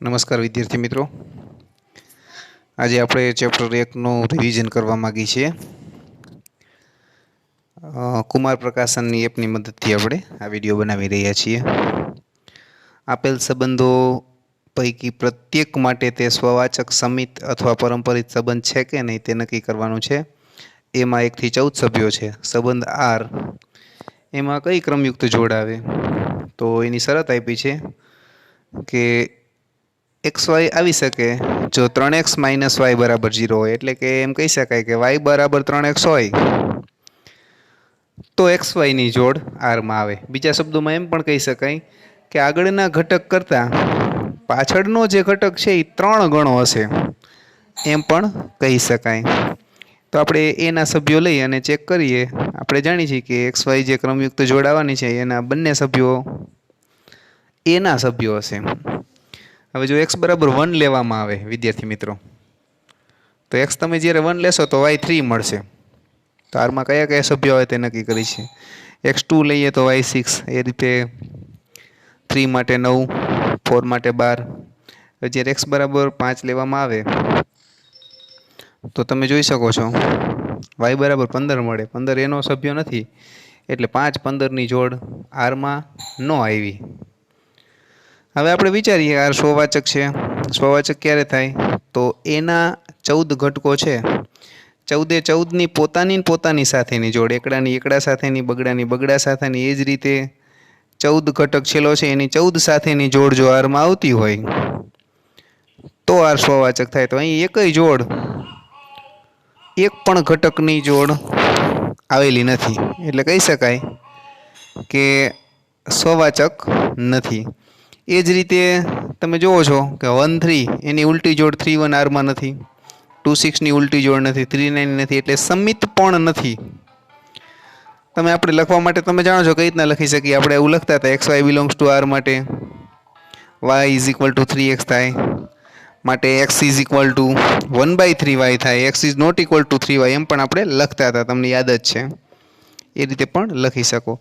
નમસ્કાર વિદ્યાર્થી મિત્રો, આજે આપણે ચેપ્ટર 1નું રિવિઝન કરવા માંગીએ છીએ. કુમાર પ્રકાશનની એપની મદદથી આપણે આ વિડીયો બનાવી રહ્યા છીએ. આપેલ સંબંધો પૈકી પ્રત્યેક માટે તે સ્વવાચક સમિત અથવા પરંપરિત સંબંધ છે કે નહીં તે નક્કી કરવાનું છે. એમાં 1 થી 14 સભ્યો છે. સંબંધ આર એમાં કઈ ક્રમયુક્ત જોડ આવે? તો એની શરત આપી છે કે xy આવી શકે જો 3x - y બરાબર 0 હોય, એટલે કે એમ કહી શકાય કે y બરાબર 3x હોય તો xy ની જોડ r માં આવે. બીજા શબ્દોમાં એમ પણ કહી શકાય કે આગળના ઘટક કરતાં પાછળનો જે ઘટક છે એ 3 ગણો હશે, એમ પણ કહી શકાય. તો આપણે એના સભ્યો લઈ અને ચેક કરીએ. આપણે જાણીએ છીએ કે xy જે ક્રમયુક્ત જોડ આવવાની છે એના બંને સભ્યો એના સભ્યો હશે. હવે જો x બરાબર 1 લેવામાં આવે વિદ્યાર્થી મિત્રો, તો x તમે જ્યારે 1 લેશો તો y 3 મળશે. તો આરમાં કયા કયા સભ્યો આવે તે નક્કી કરી છે. x2 લઈએ તો y 6, એ રીતે 3 માટે 9, 4 માટે 12. જ્યારે x બરાબર 5 લેવામાં આવે તો તમે જોઈ શકો છો y બરાબર 15 મળે. 15 એનો સભ્ય નથી, એટલે 5 15ની જોડ આરમાં ન આવી. હવે આપણે વિચારીએ આર સ્વવાચક છે. સ્વવાચક ક્યારે થાય? તો એના 14 ઘટકો છે, 14ની પોતાની સાથેની જોડ, એકડાની એકડા સાથેની, બગડાની બગડા સાથેની, એ જ રીતે 14 ઘટક છેલ્લો છે એની 14 સાથેની જોડ જો આરમાં આવતી હોય તો આર સ્વવાચક થાય. તો અહીં એકય જોડ, એક પણ ઘટકની જોડ આવેલી નથી, એટલે કહી શકાય કે સ્વવાચક નથી. એ જ રીતે તમે જુઓ છો કે 1 3 એની ઉલટી જોડ 3 1 આરમાં નથી, 2 6ની ઉલટી જોડ નથી, 3 9 નથી, એટલે સમિત પણ નથી. તમે આપણે લખવા માટે તમે જાણો છો કઈ રીતના લખી શકીએ. આપણે એવું લખતા હતા xy બિલોંગ્સ ટુ r માટે y 3x થાય, માટે x 1/3y થાય, x is not equal to 3y, એમ પણ આપણે લખતા હતા, તમને યાદ જ છે. એ રીતે પણ લખી શકો.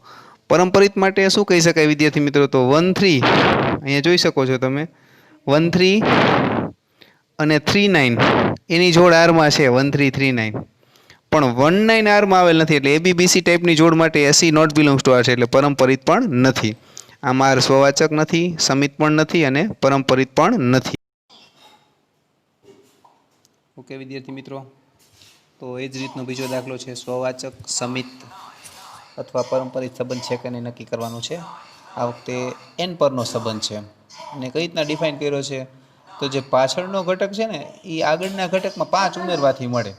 પરંપરિત માટે શું કહી શકાય વિદ્યાર્થી મિત્રો? તો 1 3 અહીંયા જોઈ શકો છો તમે 1 3 અને 3 9 એની જોડ આરમાં છે 1 3 3 9, પણ 1 9 આરમાં આવેલ નથી, એટલે એબીબીસી ટાઈપની જોડ માટે એસી નોટ બિલોંગ્સ ટુ આર છે, એટલે પરંપરિત પણ નથી. આમાં આર સ્વવાચક નથી, સમિત પણ નથી અને પરંપરિત પણ નથી. ઓકે વિદ્યાર્થી મિત્રો, તો એ જ રીતનો બીજો દાખલો છે. સ્વવાચક સમિત અથવા પરંપરિત સંબંધ છે કે નહીં નક્કી કરવાનું છે. આ વખતે n પરનો સંબંધ છે અને કઈ રીતના ડિફાઇન કર્યો છે? તો જે પાછળનો ઘટક છે ને એ આગળના ઘટકમાં 5 ઉમેરવાથી મળે.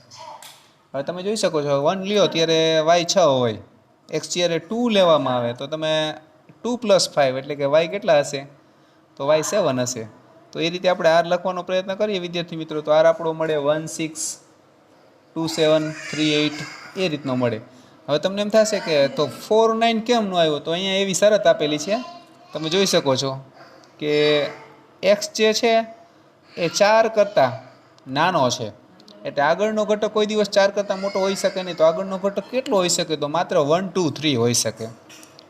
હવે તમે જોઈ શકો છો 1 લ્યો ત્યારે y 6 હોય, x જ્યારે 2 લેવામાં આવે તો તમે 2 + 5 એટલે કે y કેટલા હશે? તો y 7 હશે. તો એ રીતે આપણે આર લખવાનો પ્રયત્ન કરીએ વિદ્યાર્થી મિત્રો, તો આર આપણો મળે 1 6 2 7 3 8, એ રીતનો મળે. હવે તમને એમ થશે કે તો 4 9 કેમ ન આવ્યો? તો અહીંયા એવી શરત આપેલી છે, તમે જોઈ શકો છો કે x જે છે એ 4 કરતાં નાનો છે, એટલે આગળનો ઘટક કોઈ દિવસ 4 કરતાં મોટો હોઈ શકે નહીં. તો આગળનો ઘટક કેટલો હોઈ શકે? તો માત્ર 1 2 3 હોઈ શકે.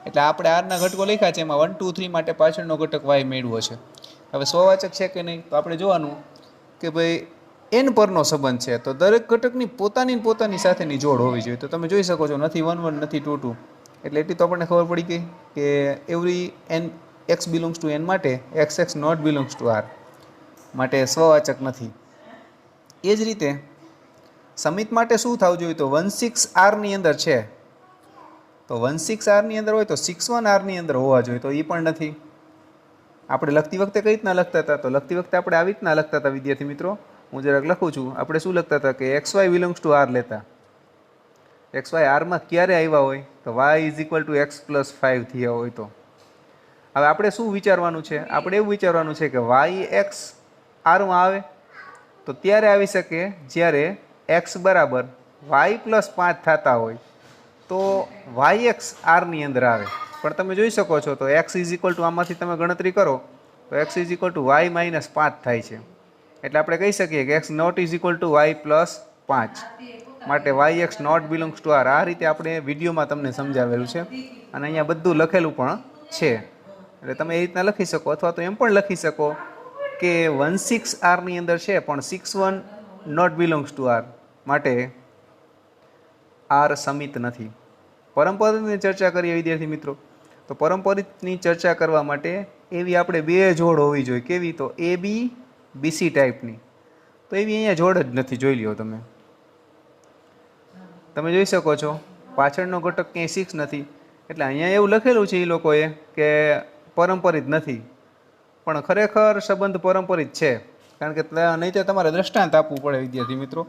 એટલે આપણે આરના ઘટકો લખ્યા છે, એમાં 1 2 3 માટે પાછળનો ઘટક y મેળવ્યો છે. હવે સ્વવાચક છે કે નહીં? તો આપણે જોવાનું કે ભાઈ n પરનો સંબંધ છે, તો દરેક ઘટકની પોતાની સાથેની જોડ હોવી જોઈએ. તો તમે જોઈ શકો છો નથી 1 1 નથી 2 2, એટલે એટલી તો આપણને ખબર પડી ગઈ કે every n x belongs to n માટે x not belongs to r માટે સ્વવાચક નથી. એ જ રીતે સમિત માટે શું થવું જોઈએ? તો 1 6 r ની અંદર છે, તો 1 6 r ની અંદર હોય તો 6 1 r ની અંદર હોવા જોઈએ, તો એ પણ નથી. આપણે લખતી વખતે કઈ રીતના લખતા હતા? તો લખતી વખતે આપણે આવી રીતના લખતા હતા વિદ્યાર્થી મિત્રો. હું જરાક લખું છું. આપણે શું લખતા હતા કે xy બિલોંગ્સ ટુ r લેતા. xy આરમાં ક્યારે આવ્યા હોય? તો y = x + 5 થયા હોય. તો હવે આપણે શું વિચારવાનું છે? આપણે એવું વિચારવાનું છે કે y x આરમાં આવે તો ત્યારે આવી શકે જ્યારે x બરાબર y + 5 થતા હોય, તો yx આરની અંદર આવે. પણ તમે જોઈ શકો છો તો x = આમાંથી તમે ગણતરી કરો તો x = y - 5 થાય છે. એટલે આપણે કહી શકીએ કે x નોટ = y + 5, માટે yx not belongs to r. આ રીતે આપણે વિડીયોમાં તમને સમજાવેલું છે અને અહીંયા બધું લખેલું પણ છે. એટલે તમે એ રીતના લખી શકો, અથવા તો એમ પણ લખી શકો કે 16 આરની અંદર છે પણ 61 નોટ બિલોંગ્સ ટુ આર, માટે આર સમિત નથી. પરંપરિતની ચર્ચા કરીએ વિદ્યાર્થી મિત્રો, તો પરંપરિતની ચર્ચા કરવા માટે એવી આપણે બે જોડ હોવી જોઈએ. કેવી? તો એ બી બીસી ટાઈપની. તો એવી અહીંયા જોડ જ નથી, જોઈ લ્યો તમે. તમે જોઈ શકો છો પાછળનો ઘટક ક્યાંય 6 નથી, એટલે અહીંયા એવું લખેલું છે એ લોકોએ કે પરંપરિત નથી, પણ ખરેખર સંબંધ પરંપરિત છે. કારણ કે નહીં તો તમારે દ્રષ્ટાંત આપવું પડે વિદ્યાર્થી મિત્રો.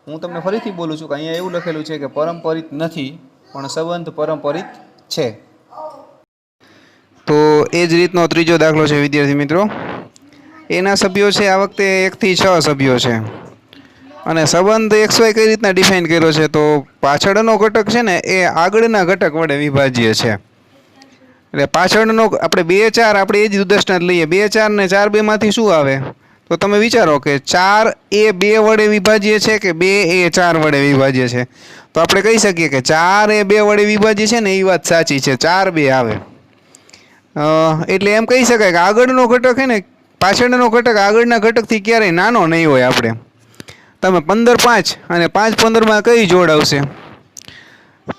હું તમને ફરીથી બોલું છું કે અહીંયા એવું લખેલું છે કે પરંપરિત નથી પણ સંબંધ પરંપરિત છે. તો એ જ રીતનો ત્રીજો દાખલો છે વિદ્યાર્થી મિત્રો. એના સભ્યો છે આ વખતે 1 થી 6 સભ્યો છે, અને સંબંધ XY કઈ રીતના ડિફાઇન કર્યો છે, તો પાછળનો ઘટક છે ને એ આગળના ઘટક વડે વિભાજ્ય છે. એટલે પાછળનો આપણે 2 4 આપણે એ જ દ્રષ્ટાંત લઈએ. 2 4 ને 4 2 માંથી શું આવે? તો તમે વિચારો કે 4 એ 2 વડે વિભાજ્ય છે કે 2 એ 4 વડે વિભાજ્ય છે. તો આપણે કહી શકીએ કે 4 એ 2 વડે વિભાજ્ય છે ને, એ વાત સાચી છે, 4 2 આવે. એટલે એમ કહી શકાય કે આગળનો ઘટક છે ને પાછળનો ઘટક આગળના ઘટકથી ક્યારેય નાનો નહીં હોય. આપણે તમે 15 5 અને 5 15માં કઈ જોડ આવશે?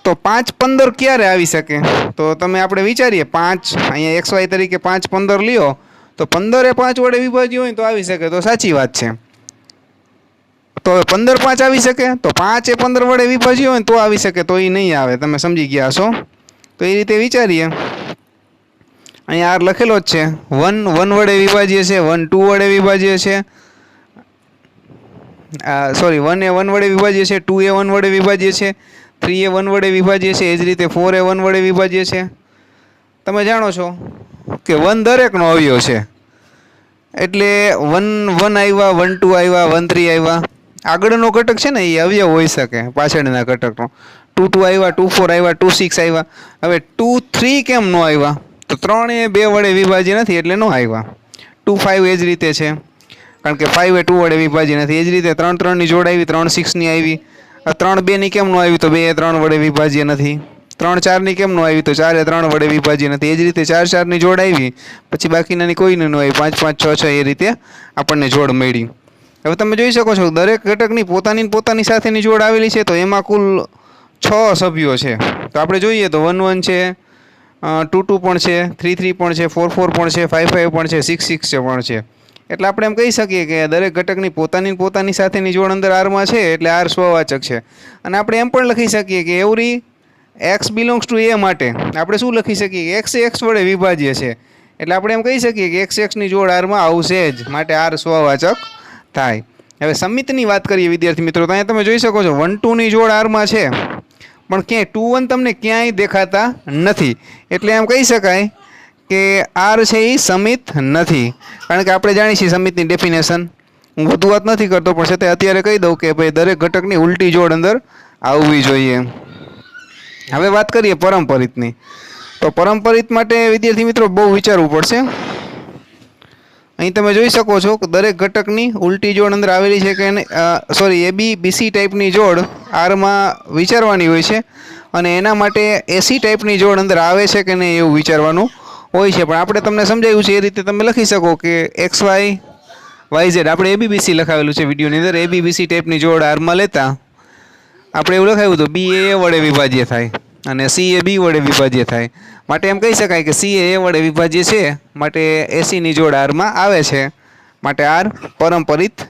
તો 5 15 ક્યારે આવી શકે? તો તમે આપણે વિચારીએ 5 અહીંયા XY તરીકે 5 15 લ્યો, તો 15 એ 5 વડે વિભાજ્ય હોય તો આવી શકે, તો સાચી વાત છે. તો 15 5 આવી શકે, તો 5 એ 15 વડે વિભાજ્ય હોય તો આવી શકે, તો એ નહીં આવે. તમે સમજી ગયા છો? તો એ રીતે વિચારીએ. અહીંયા આર લખેલો જ છે. 1 1 વડે વિભાજ્ય છે, 1 2 વડે વિભાજ્ય છે, સોરી 1 એ 1 વડે વિભાજ્ય છે, 2 એ 1 વડે વિભાજ્ય છે, 3 એ 1 વડે વિભાજ્ય છે, એ જ રીતે 4 એ 1 વડે વિભાજ્ય છે. તમે જાણો છો કે 1 દરેકનો અવયવ છે, એટલે 1 1 આવ્યા, 1 2 આવ્યા, 1 3 આવ્યા. આગળનો ઘટક છે ને એ અવયવ હોઈ શકે પાછળના ઘટકનો. 2 2 આવ્યા, 2 4 આવ્યા, 2 6 આવ્યા. હવે 2 3 કેમ ન આવ્યા? તો 3 એ 2 વડે વિભાજ્ય નથી એટલે ન આવ્યા. 2 5 એ જ રીતે છે, કારણ કે 5 એ 2 વડે વિભાજ્ય નથી. એ જ રીતે 3 3 ની જોડ આવી, 3 6 ની આવી. 3 2 ની કેમ ન આવી? તો 2 એ 3 વડે વિભાજ્ય નથી. 3 4 ની કેમ ન આવી? તો 4 એ 3 વડે વિભાજ્ય નથી. એ જ રીતે 4 4 ની જોડ આવી, પછી બાકીનાની કોઈને ન આવી. 5 5 6 6 એ રીતે આપણને જોડ મળી. હવે તમે જોઈ શકો છો દરેક ઘટકની પોતાની સાથેની જોડ આવેલી છે, તો એમાં કુલ 6 સભ્યો છે. તો આપણે જોઈએ તો 1 1 છે, 2 2 પણ છે, 3 3 પણ છે, 4 4 પણ છે, 5 5 પણ છે, 6 6 પણ છે. એટલે આપણે એમ કહી શકીએ કે દરેક ઘટકની પોતાની સાથેની જોડ અંદર આરમાં છે, એટલે આર સ્વવાચક છે. અને આપણે એમ પણ લખી શકીએ કે every x belongs two a માટે આપણે શું લખી શકીએ કે x એ x વડે વિભાજ્ય છે. એટલે આપણે એમ કહી શકીએ કે x ની જોડ આરમાં આવશે જ, માટે આર સ્વવાચક થાય. હવે સમિતની વાત કરીએ વિદ્યાર્થી મિત્રો, તો અહીંયા તમે જોઈ શકો છો 1 2 ની જોડ આરમાં છે, પણ ક્યાંય 2 1 તમને ક્યાંય દેખાતા નથી. એટલે એમ કહી શકાય કે આર છે એ સમિત નથી. કારણ કે આપણે જાણીએ છીએ સમિતની ડેફિનેશન. હું વધુ વાત નથી કરતો, પણ છતાં અત્યારે કહી દઉં કે ભાઈ દરેક ઘટકની ઉલટી જોડ અંદર આવવી જોઈએ. હવે વાત કરીએ પરંપરિતની. તો પરંપરિત માટે વિદ્યાર્થી મિત્રો બહુ વિચારવું પડશે. અહીં તમે જોઈ શકો છો કે દરેક ઘટકની ઉલટી જોડ અંદર આવેલી છે કે સોરી AB BC ટાઈપની જોડ આરમાં વિચારવાની હોય છે, અને એના માટે AC ટાઈપની જોડ અંદર આવે છે કે નહીં એવું વિચારવાનું હોય છે. પણ આપણે તમને સમજાવ્યું છે એ રીતે તમે લખી શકો કે XY YZ આપણે ABBC લખાવેલું છે વિડીયોની અંદર. ABBC ટાઈપની જોડ આરમાં લેતા આપણે એવું લખાવ્યું તો B એ A વડે વિભાજ્ય થાય અને C એ B વડે વિભાજ્ય થાય. માટે એમ કહી શકાય કે C એ A વડે વિભાજ્ય છે, માટે AC ની જોડ આરમાં આવે છે, માટે આર પરંપરિત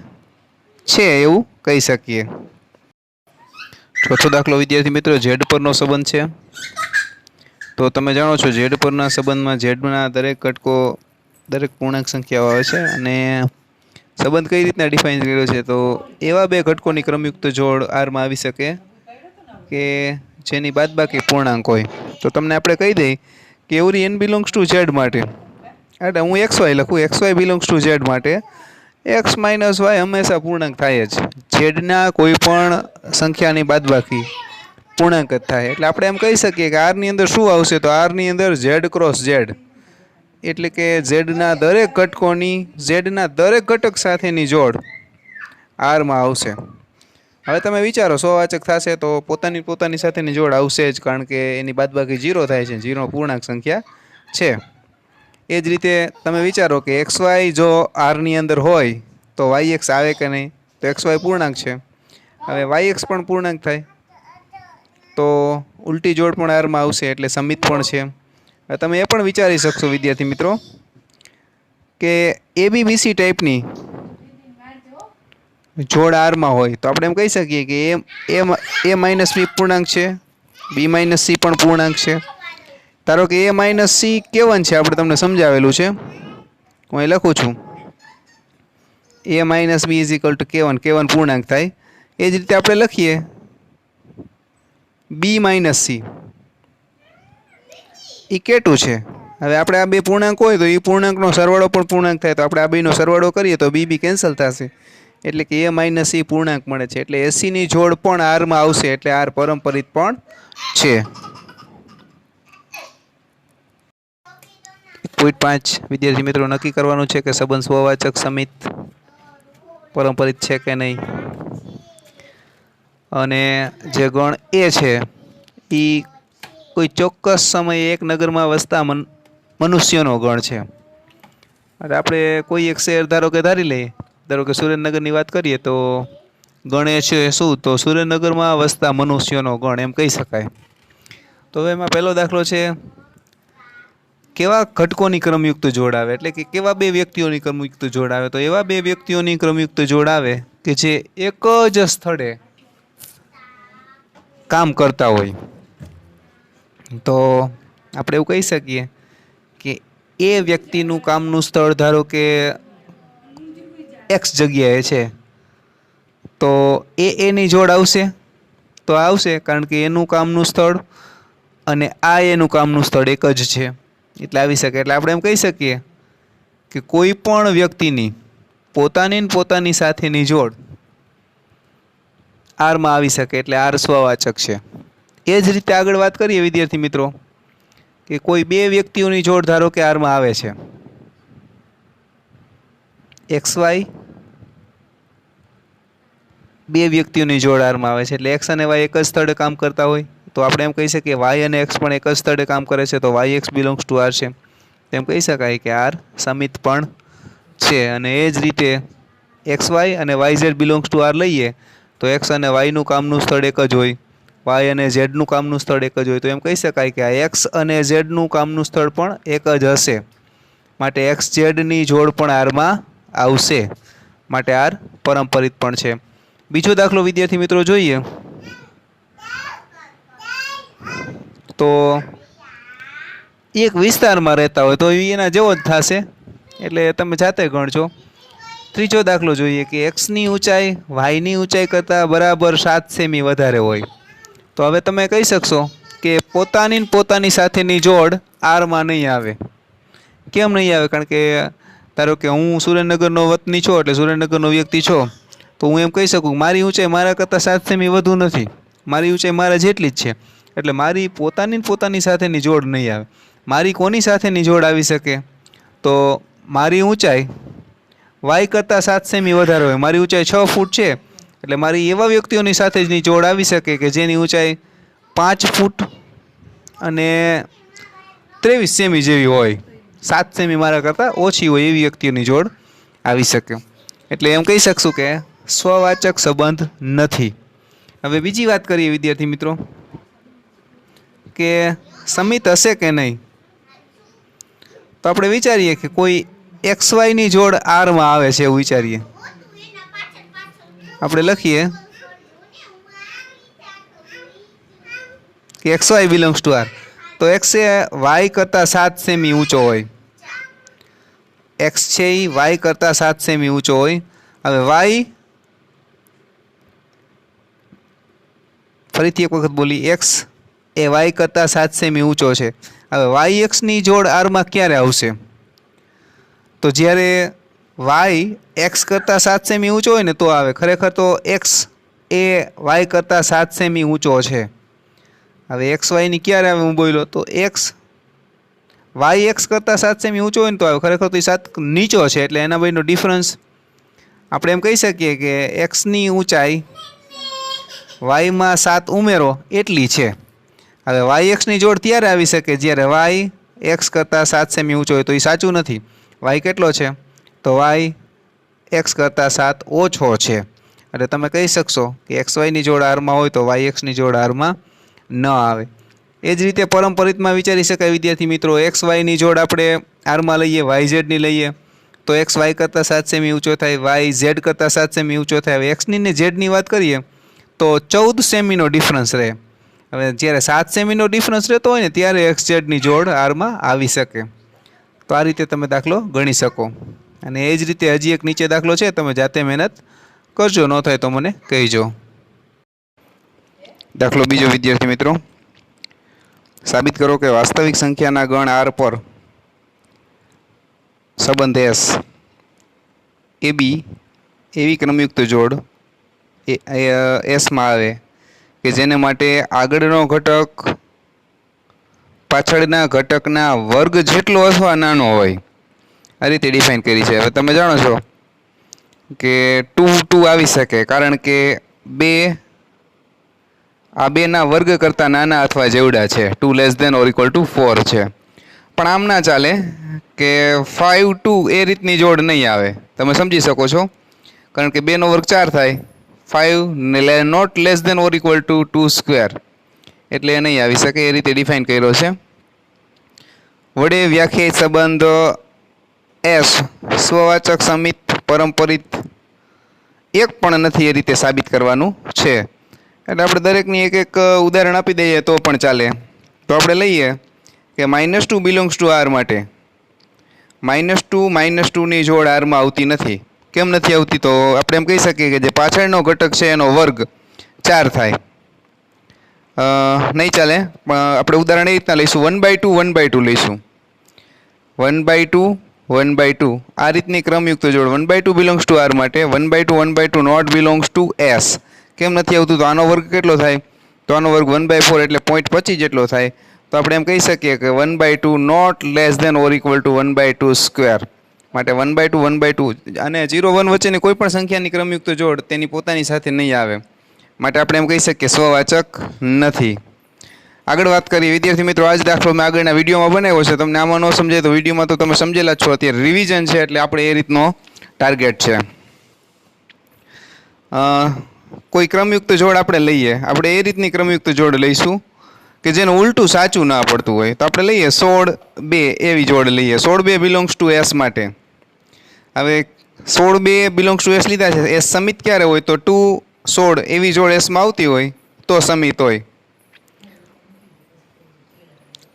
છે એવું કહી શકીએ. ચોથો દાખલો વિદ્યાર્થી મિત્રો Z પરનો સંબંધ છે. તો તમે જાણો છો Z પરના સંબંધમાં Zના દરેક ઘટકો દરેક પૂર્ણાંક સંખ્યાઓ આવે છે, અને સંબંધ કઈ રીતના ડિફાઇન કર્યો છે? તો એવા બે ઘટકોની ક્રમયુક્ત જોડ આરમાં આવી શકે કે જેની બાદબાકી પૂર્ણાંક હોય. તો તમને આપણે કહી દઈએ કે every n belongs to Z માટે, એટલે હું XY લખું, XY બિલોંગ્સ ટુ Z માટે x માઇનસ y હંમેશા પૂર્ણાંક થાય જ. ઝેડના કોઈ પણ સંખ્યાની બાદબાકી પૂર્ણાંક જ થાય. એટલે આપણે એમ કહી શકીએ કે આરની અંદર શું આવશે? તો આરની અંદર Z ક્રોસ Z, એટલે કે ઝેડના દરેક ઘટકોની ઝેડના દરેક ઘટક સાથેની જોડ આરમાં આવશે. હવે તમે વિચારો સ્વવાચક થશે તો પોતાની સાથેની જોડ આવશે જ, કારણ કે એની બાદબાકી 0 થાય છે, 0 પૂર્ણાંક સંખ્યા છે. એ જ રીતે તમે વિચારો કે એક્સ વાય જો આરની અંદર હોય તો વાય એક્સ આવે કે નહીં? તો એક્સ વાય પૂર્ણાંક છે, હવે વાય એક્સ પણ પૂર્ણાંક થાય તો ઉલટી જોડ પણ આરમાં આવશે એટલે સમિત પણ છે. હવે તમે એ પણ વિચારી શકશો વિદ્યાર્થી મિત્રો કે એબીબીસી ટાઈપની જોડ આરમાં હોય તો આપણે એમ કહી શકીએ કે એ માઇનસ બી પૂર્ણાંક છે, બી માઇનસ સી પણ પૂર્ણાંક છે. ધારો કે એ માઇનસ સી કેવન છે, આપણે તમને સમજાવેલું છે, હું અહીં લખું છું a minus b is equal to k n, k n પૂર્ણાંક થાય. એ જ રીતે આપણે લખીએ બી માઇનસ સી એ કેટું છે. હવે આપણે આ બે પૂર્ણાંક હોય તો એ પૂર્ણાંકનો સરવાળો પણ પૂર્ણાંક થાય તો આપણે આ બેનો સરવાળો કરીએ તો બી બી કેન્સલ થશે એટલે કે એ માઇનસ સી પૂર્ણાંક મળે છે. એટલે એસીની જોડ પણ આરમાં આવશે એટલે આર પરંપરિત પણ છે. 1.5 વિદ્યાર્થી મિત્રો નક્કી કરવાનું છે કે સંબંધ સ્વવાચક સમિત પરંપરિત છે કે નહીં. અને જે ગણ એ છે એ કોઈ ચોક્કસ સમયે એક નગરમાં વસતા મનુષ્યનો ગણ છે. એટલે આપણે કોઈ એક શહેર ધારો કે ધારી લઈએ, ધારો કે સુરેન્દ્રનગરની વાત કરીએ તો ગણ એ છે શું? તો સુરેન્દ્રનગરમાં વસતા મનુષ્યનો ગણ એમ કહી શકાય. તો હવે એમાં પહેલો દાખલો છે કેવા ઘટકોની ક્રમયુક્ત જોડ આવે, એટલે કે કેવા બે વ્યક્તિઓની ક્રમયુક્ત જોડ આવે. તો એવા બે વ્યક્તિઓની ક્રમયુક્ત જોડ આવે કે જે એક જ સ્થળે કામ કરતા હોય. તો આપણે એવું કહી શકીએ કે એ વ્યક્તિનું કામનું સ્થળ ધારો કે એક્સ જગ્યાએ છે તો એની જોડ આવશે. તો આવશે કારણ કે એનું કામનું સ્થળ અને આ એનું કામનું સ્થળ એક જ છે એટલે આવી શકે. એટલે આપણે એમ કહી શકીએ કે કોઈ પણ વ્યક્તિની પોતાની સાથેની જોડ આરમાં આવી શકે એટલે આર સ્વવાચક છે. એ જ રીતે આગળ વાત કરીએ વિદ્યાર્થી મિત્રો કે કોઈ બે વ્યક્તિઓની જોડ ધારો કે આરમાં આવે છે, એક્સ વાય બે વ્યક્તિઓની જોડ આરમાં આવે છે એટલે એક્સ અને વાય એક જ સ્થળે કામ કરતા હોય તો આપણે એમ કહી શકીએ વાય અને એક્સ પણ એક જ સ્થળે કામ કરે છે તો y x belongs to R છે. તેમ કહી શકાય કે આર સમિત પણ છે. અને એ જ રીતે એક્સ વાય અને y z belongs to R લઈએ તો એક્સ અને વાયનું કામનું સ્થળ એક જ હોય, વાય અને ઝેડનું કામનું સ્થળ એક જ હોય. તો એમ કહી શકાય કે આ એક્સ અને ઝેડનું કામનું સ્થળ પણ એક જ હશે માટે એક્સ ઝેડની જોડ પણ આરમાં આવશે માટે આર પરંપરિત પણ છે. બીજો દાખલો વિદ્યાર્થી મિત્રો જોઈએ તો એક વિસ્તારમાં રહેતા હોય તો એના જેવો જ થશે એટલે તમે જાતે ગણજો. ત્રીજો દાખલો જોઈએ કે એક્સની ઊંચાઈ વાયની ઊંચાઈ કરતાં બરાબર 7 સેમી વધારે હોય. તો હવે તમે કહી શકશો કે પોતાની સાથેની જોડ આરમાં નહીં આવે. કેમ નહીં આવે? કારણ કે ધારો કે હું સુરેન્દ્રનગરનો વતની છો એટલે સુરેન્દ્રનગરનો વ્યક્તિ છો તો હું એમ કહી શકું મારી ઊંચાઈ મારા કરતાં 7 સેમી વધુ નથી, મારી ઊંચાઈ મારા જેટલી જ છે એટલે મારી પોતાની સાથેની જોડ નહીં આવે. મારી કોની સાથેની જોડ આવી શકે? તો મારી ઊંચાઈ વાય કરતાં 7 સેમી વધારે હોય, મારી ઊંચાઈ 6 ફૂટ છે એટલે મારી એવા વ્યક્તિઓની સાથેની જોડ આવી શકે કે જેની ઊંચાઈ 5 ફૂટ અને 23 સેમી જેવી હોય, 7 સેમી મારા કરતાં ઓછી હોય એવી વ્યક્તિઓની જોડ આવી શકે. એટલે એમ કહી શકશું કે સ્વવાચક સંબંધ નથી. હવે બીજી વાત કરીએ વિદ્યાર્થી મિત્રો કે સમિત હશે કે નહીં. તો આપણે વિચારીએ કે કોઈ એક્સ વાયની જોડ આરમાં આવે છે એવું વિચારીએ. આપણે લખીએ કે x Y belongs to R તો એક્સ એ વાય કરતાં 7 સેમી ઊંચો હોય, એક્સ છે એ વાય કરતાં 7 સેમી ઊંચો હોય. હવે વાય ફરીથી એક વખત બોલી, એક્સ એ વાય કરતાં 7 સેમી ઊંચો છે. હવે વાય એક્સની જોડ આરમાં ક્યારે આવશે? તો જ્યારે વાય એક્સ કરતાં 7 સેમી ઊંચો હોય ને તો આવે. ખરેખર તો એક્સ એ વાય કરતાં 7 સેમી ઊંચો છે. હવે એક્સ વાયની ક્યારે આવે હું બોલ્યો તો એક્સ વાય એક્સ કરતાં 7 સેમી ઊંચો હોય ને તો આવે. ખરેખર તો એ 7 નીચો છે એટલે એના વચ્ચેનો ડિફરન્સ આપણે એમ કહી શકીએ કે એક્સની ઊંચાઈ વાયમાં 7 ઉમેરો એટલી છે. હવે વાય એક્સની જોડ ત્યારે આવી શકે જ્યારે વાય એક્સ કરતાં 7 સેમી ઊંચો હોય તો એ સાચું નથી. વાય કેટલો છે? તો વાય એક્સ કરતાં 7 ઓછો છે. એટલે તમે કહી શકશો કે એક્સ વાયની જોડ આરમાં હોય તો વાય એક્સની જોડ આરમાં ન આવે. એ જ રીતે પરંપરિતમાં વિચારી શકાય વિદ્યાર્થી મિત્રો, એક્સ વાયની જોડ આપણે આરમાં લઈએ, વાય ઝેડની લઈએ તો એક્સ વાય કરતાં 7 સેમી ઊંચો થાય, વાય ઝેડ કરતાં 7 સેમી ઊંચો થાય. હવે એક્સની ને ઝેડની વાત કરીએ તો 14 સેમીનો ડિફરન્સ રહે. હવે જ્યારે 7 સેમીનો ડિફરન્સ રહેતો હોય ને ત્યારે એક્સ ઝેડની જોડ આરમાં આવી શકે. તો આ રીતે તમે દાખલો ગણી શકો. અને એ જ રીતે હજી એક નીચે દાખલો છે, તમે જાતે મહેનત કરજો, ન થાય તો મને કહીજો. દાખલો બીજો વિદ્યાર્થી મિત્રો, સાબિત કરો કે વાસ્તવિક સંખ્યાના ગણ આર પર સંબંધ એસ એ બી એવી ક્રમયુક્ત જોડ એસમાં આવે કે જેને માટે આગળનો ઘટક પાછળના ઘટકના વર્ગ જેટલો અથવા નાનો હોય. આ રીતે ડિફાઇન કરી છે. હવે તમે જાણો છો કે 2 આવી શકે, કારણ કે આ બેના વર્ગ કરતાં નાના અથવા જેવડા છે. 2 less than or equal to 4 છે. પણ આમ ના ચાલે કે 5 2 એ રીતની જોડ નહીં આવે. તમે સમજી શકો છો, કારણ કે 2 નો વર્ગ 4 થાય. 5 not less than or equal to 2 square, એટલે એ નહીં આવી શકે. એ રીતે ડિફાઇન કર્યો છે. વડે વ્યાખ્યાયિત સંબંધ એસ સ્વવાચક સમિત પરંપરિત એક પણ નથી, એ રીતે સાબિત કરવાનું છે. એટલે આપણે દરેકની એક એક ઉદાહરણ આપી દઈએ તો પણ ચાલે. તો આપણે લઈએ કે -2 બિલોંગ્સ ટુ આર માટે -2 ની જોડ આરમાં આવતી નથી. કેમ નથી આવતી? તો આપણે એમ કહી શકીએ કે જે પાછળનો ઘટક છે એનો વર્ગ 4 થાય. નહીં ચાલે. પણ આપણે ઉદાહરણ એ રીતના લઈશું, 1/2 1/2 લઈશું. 1/2 1/2 આ રીતની ક્રમયુક્ત જોડ 1/2 બિલોંગ્સ ટુ આર માટે 1/2 1/2 નોટ બિલોંગ્સ ટુ એસ. કેમ નથી આવતું? તો આનો વર્ગ કેટલો થાય? તો આનો વર્ગ 1/4 એટલે 0.25 જેટલો થાય. તો આપણે એમ કહી શકીએ કે 1/2 not less than or equal to 1/2 square. માટે 1/2 1/2 અને 0 1 વચ્ચેની કોઈ પણ સંખ્યાની ક્રમયુક્ત જોડ તેની પોતાની સાથે નહીં આવે. માટે આપણે એમ કહી શકીએ સ્વવાચક નથી. આગળ વાત કરીએ વિદ્યાર્થી મિત્રો, આ જ દાખલો મેં આગળના વિડીયોમાં બનાવ્યો છે. તમને આમાં ન સમજાય તો વિડીયોમાં તો તમે સમજેલા જ છો. અત્યારે રિવિઝન છે એટલે આપણે એ રીતનો ટાર્ગેટ છે. કોઈ ક્રમયુક્ત જોડ આપણે લઈએ, આપણે એ રીતની ક્રમયુક્ત જોડ લઈશું કે જેનું ઉલટું સાચું ના પડતું હોય. તો આપણે લઈએ 16 2 એવી જોડ લઈએ. 16 2 બિલોંગ્સ ટુ એસ માટે. હવે 16 2 બિલોંગ્સ ટુ એસ લીધા છે. એસ સમિત ક્યારે હોય? તો 2 16 એવી જોડ એસમાં આવતી હોય તો સમિત હોય.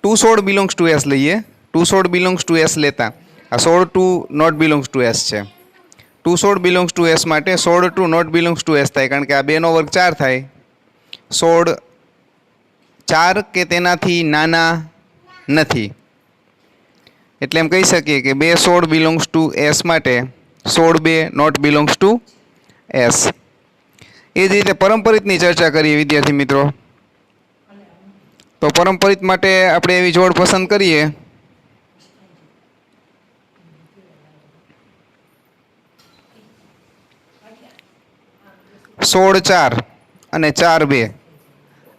2 16 બિલોંગ્સ ટુ એસ લઈએ. 2 16 બિલોંગ્સ ટુ એસ લેતા આ 16 2 નોટ બિલોંગ્સ ટુ એસ છે. 2 16 બિલોંગ્સ ટુ એસ માટે 16 2 નોટ બિલોંગ્સ ટુ એસ થાય, કારણ કે આ 2 નો વર્ગ 4 થાય. 16 4 કે તેનાથી નાના નથી. એટલે એમ કહી શકીએ કે 2 16 બિલોંગ્સ ટુ એસ માટે 16 2 નોટ બિલોંગ્સ ટુ એસ. એ જ રીતે પરંપરિતની ચર્ચા કરીએ વિદ્યાર્થી મિત્રો. તો પરંપરિત માટે આપણે એવી જોડ પસંદ કરીએ સોળ 4 અને 4 2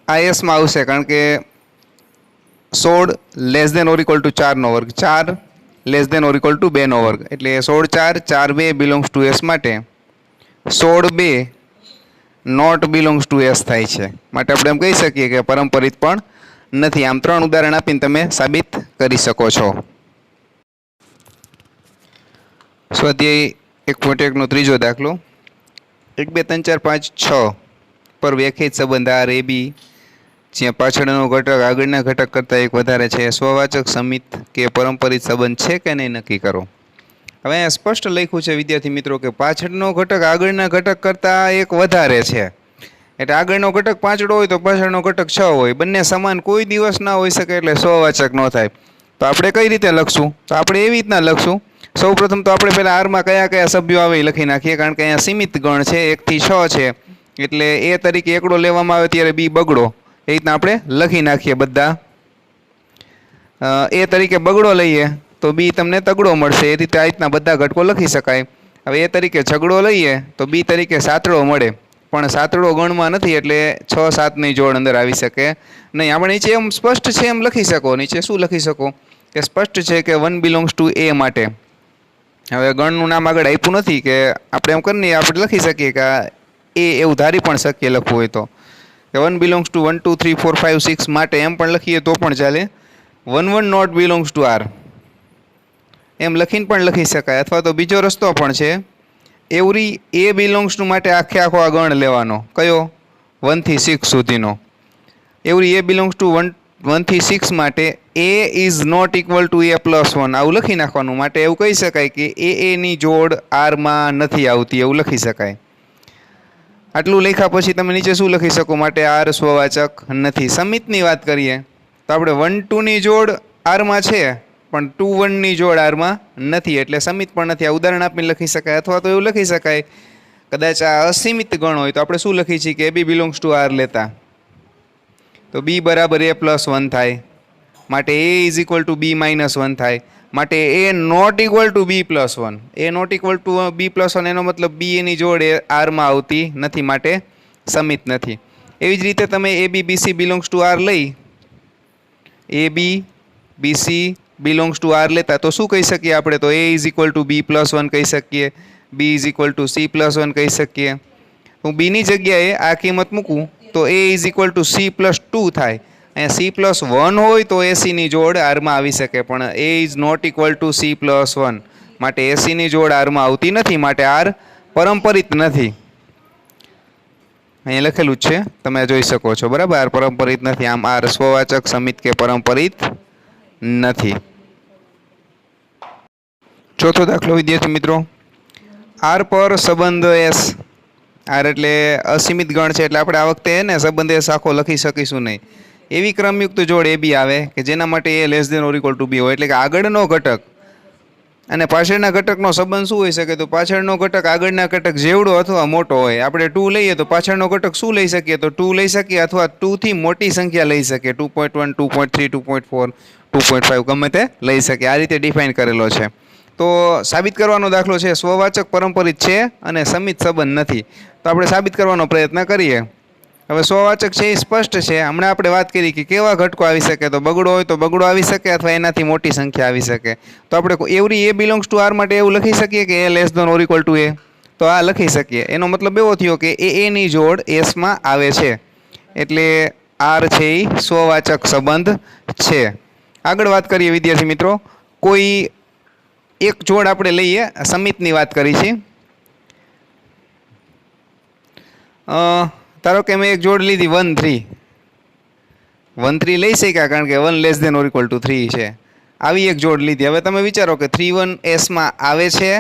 આ એસમાં આવશે, કારણ કે 16 less than or equal to 4 નો વર્ગ, 4 less than or equal to 2 નો વર્ગ. એટલે 16 4 4 2 બિલોંગ્સ ટુ એસ માટે 16 2 નોટ બિલોંગ્સ ટુ એસ થાય છે. માટે આપણે એમ કહી શકીએ કે પરંપરિત પણ નથી. આમ 3 ઉદાહરણ આપીને તમે સાબિત કરી શકો છો. સ્વાધ્યાય 1.1 નો ત્રીજો દાખલો, 1 2 3 4 5 6 પર વ્યાખ્યાયિત સંબંધ આર એ બી જ્યાં પાછળનો ઘટક આગળના ઘટક કરતાં એક વધારે છે, સ્વવાચક સમિત કે પરંપરિત સંબંધ છે કે નહીં નક્કી કરો. હવે અહીંયા સ્પષ્ટ લખ્યું છે વિદ્યાર્થી મિત્રો કે પાછળનો ઘટક આગળના ઘટક કરતાં એક વધારે છે. એટલે આગળનો ઘટક 5 હોય તો પાછળનો ઘટક 6 હોય. બંને સમાન કોઈ દિવસ ના હોઈ શકે, એટલે સ્વવાચક ન થાય. તો આપણે કઈ રીતે લખશું? તો આપણે એવી રીતના લખશું. સૌ પ્રથમ તો આપણે પહેલાં આરમાં કયા કયા સભ્યો આવે એ લખી નાખીએ, કારણ કે અહીંયા સીમિત ગણ છે, 1 થી 6 છે. એટલે એ તરીકે એકડો લેવામાં આવે ત્યારે બી બગડો, એ રીતના આપણે લખી નાખીએ બધા. એ તરીકે બગડો લઈએ તો બી તમને તગડો મળશે. એ રીતે આ રીતના બધા ઘટકો લખી શકાય. હવે એ તરીકે છગડો લઈએ તો બી તરીકે સાતડો મળે, પણ સાતડો ગણમાં નથી, એટલે 6 7 ની જોડ અંદર આવી શકે નહીં. આપણે નીચે એમ સ્પષ્ટ છે એમ લખી શકો. નીચે શું લખી શકો કે સ્પષ્ટ છે કે 1 બિલોંગ્સ ટુ એ માટે હવે ગણનું નામ આગળ આપ્યું નથી કે આપણે એમ કરીને આપણે લખી શકીએ કે એ એવું ધારી પણ શકીએ લખવું હોય તો કે 1 બિલોંગ્સ ટુ 1 2 3 4 5 6 માટે એમ પણ લખીએ તો પણ ચાલે 1 1 નોટ બિલોંગ્સ ટુ આર એમ લખીને પણ લખી શકાય અથવા તો બીજો રસ્તો પણ છે એવરી એ બિલોંગ્સ ટુ માટે આખે આખો આ ગણ લેવાનો કયો 1 થી 6 સુધીનો એવરી એ બિલોંગ્સ ટુ 1 થી 6 માટે a is not equal to a plus 1 આવું લખી નાખવાનું માટે એવું કહી શકાય કે ની જોડ આરમાં નથી આવતી એવું લખી શકાય આટલું લખ્યા પછી તમે નીચે શું લખી શકો માટે આર સ્વવાચક નથી સમિતની વાત કરીએ તો આપણે 1 2 ની જોડ આરમાં છે પણ 2 1 ની જોડ આરમાં નથી એટલે સમિત પણ નથી આ ઉદાહરણ આપીને લખી શકાય અથવા તો એવું લખી શકાય કદાચ આ અસીમિત ગણ હોય તો આપણે શું લખી છીએ કે બી બિલોંગ્સ ટુ આર લેતા તો બી બરાબર એ પ્લસ 1 થાય માટે a is equal to b minus 1 થાય માટે a not equal to b plus 1 a not equal to b plus 1 એનો મતલબ બી એની જોડ એ આરમાં આવતી નથી માટે સમિત નથી એવી જ રીતે તમે a B BC belongs to R લઈ a B BC belongs to R લેતા તો શું કહી શકીએ આપણે તો a is equal to b plus 1 કહી શકીએ b is equal to c plus 1 કહી શકીએ હું બીની જગ્યાએ આ કિંમત મૂકું તો a is equal to c plus 2 થાય અહીંયા સી પ્લસ 1 હોય તો એસીની જોડ આરમાં આવી શકે પણ a is not equal to c plus 1 માટે એસીની જોડ આરમાં આવતી નથી માટે આર પરંપરિત નથી અહીંયા લખેલું જ છે તમે જોઈ શકો છો બરાબર આર પરંપરિત નથી આમ આર સ્વવાચક સમિત કે પરંપરિત નથી ચોથો દાખલો વિદ્યાર્થી મિત્રો આર પર સંબંધ એસ આર એટલે અસીમિત ગણ છે એટલે આપણે આ વખતે ને સંબંધ એસ આખો લખી શકીશું નહીં એવી ક્રમયુક્ત જોડ એ બી આવે કે જેના માટે A less than or equal to B હોય એટલે કે આગળનો ઘટક અને પાછળના ઘટકનો સંબંધ શું હોઈ શકે તો પાછળનો ઘટક આગળના ઘટક જેવડો અથવા મોટો હોય આપણે 2 લઈએ તો પાછળનો ઘટક શું લઈ શકીએ તો 2 લઈ શકીએ અથવા 2 થી મોટી સંખ્યા લઈ શકીએ 2.1 2.3 2.4 2.5 ગમે તે લઈ શકીએ આ રીતે ડિફાઇન કરેલો છે તો સાબિત કરવાનો દાખલો છે સ્વવાચક પરંપરિત છે અને સમિત સંબંધ નથી તો આપણે સાબિત કરવાનો પ્રયત્ન કરીએ હવે સ્વવાચક છે એ સ્પષ્ટ છે હમણાં આપણે વાત કરી કે કેવા ઘટકો આવી શકે તો બગડો હોય તો બગડો આવી શકે અથવા એનાથી મોટી સંખ્યા આવી શકે તો આપણે every A belongs to R માટે એવું લખી શકીએ કે A less than or equal to A તો આ લખી શકીએ એનો મતલબ એવો થયો કે એની જોડ એસમાં આવે છે એટલે આર છે એ સ્વવાચક સંબંધ છે આગળ વાત કરીએ વિદ્યાર્થી મિત્રો કોઈ એક જોડ આપણે લઈએ સમિતની વાત કરી છે ધારો કે મેં એક જોડ લીધી 1 3 લઈ શક્યા કારણ કે 1 less than or equal to 3 છે આવી એક જોડ લીધી હવે તમે વિચારો કે 3 1 એસમાં આવે છે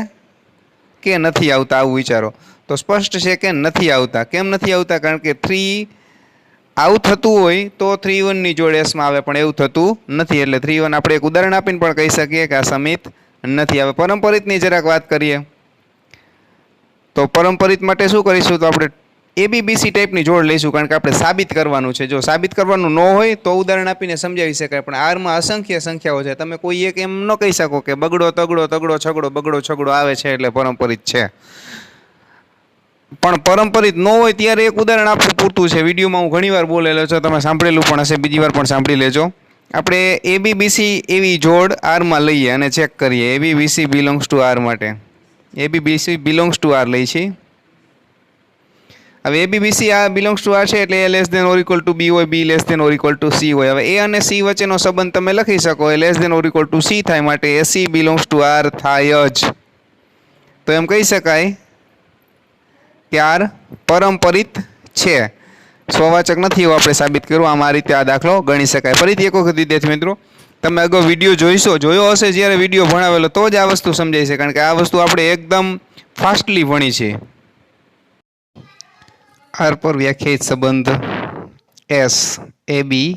કે નથી આવતા આવું વિચારો તો સ્પષ્ટ છે કે નથી આવતા કેમ નથી આવતા કારણ કે 3 આવું થતું હોય તો 3 1 ની જોડ એસમાં આવે પણ એવું થતું નથી એટલે 3 1 આપણે એક ઉદાહરણ આપીને પણ કહી શકીએ કે આ સમિત નથી હવે પરંપરિતની જરાક વાત કરીએ તો પરંપરિત માટે શું કરીશું તો આપણે એબીબીસી ટાઈપની જોડ લઈશું કારણ કે આપણે સાબિત કરવાનું છે જો સાબિત કરવાનું ન હોય તો ઉદાહરણ આપીને સમજાવી શકાય પણ આરમાં અસંખ્ય સંખ્યાઓ છે તમે કોઈ એક એમ ન કહી શકો કે બગડો તગડો તગડો છગડો બગડો છગડો આવે છે એટલે પરંપરિત છે પણ પરંપરિત ન હોય ત્યારે એક ઉદાહરણ આપવું પૂરતું છે વિડીયોમાં હું ઘણીવાર બોલેલો છું તમે સાંભળેલું પણ હશે બીજી વાર પણ સાંભળી લેજો આપણે એબીબીસી એવી જોડ આરમાં લઈએ અને ચેક કરીએ એબીબીસી બિલોંગ્સ ટુ આર માટે એબીબીસી બિલોંગ્સ ટુ આર લઈ છીએ હવે એબીબીસી આ બિલોંગ્સ ટુ આર છે એટલે A less than or equal to B હોય B less than or equal to C હોય હવે એ અને સી વચ્ચેનો સંબંધ તમે લખી શકો A less than or equal to C થાય માટે એસી બિલોંગ્સ ટુ આર થાય જ તો એમ કહી શકાય કે આર પરંપરિત છે સ્વવાચક નથી એવું આપણે સાબિત કર્યું આમ આ રીતે આ દાખલો ગણી શકાય ફરીથી એક વખત વિદ્યાર્થી મિત્રો તમે અગાઉ વિડીયો જોયો હશે જ્યારે વિડીયો ભણાવેલો તો જ આ વસ્તુ સમજાય છે કારણ કે આ વસ્તુ આપણે એકદમ ફાસ્ટલી ભણી છે આર પર વ્યાખ્યાયિત સંબંધ એસ એ બી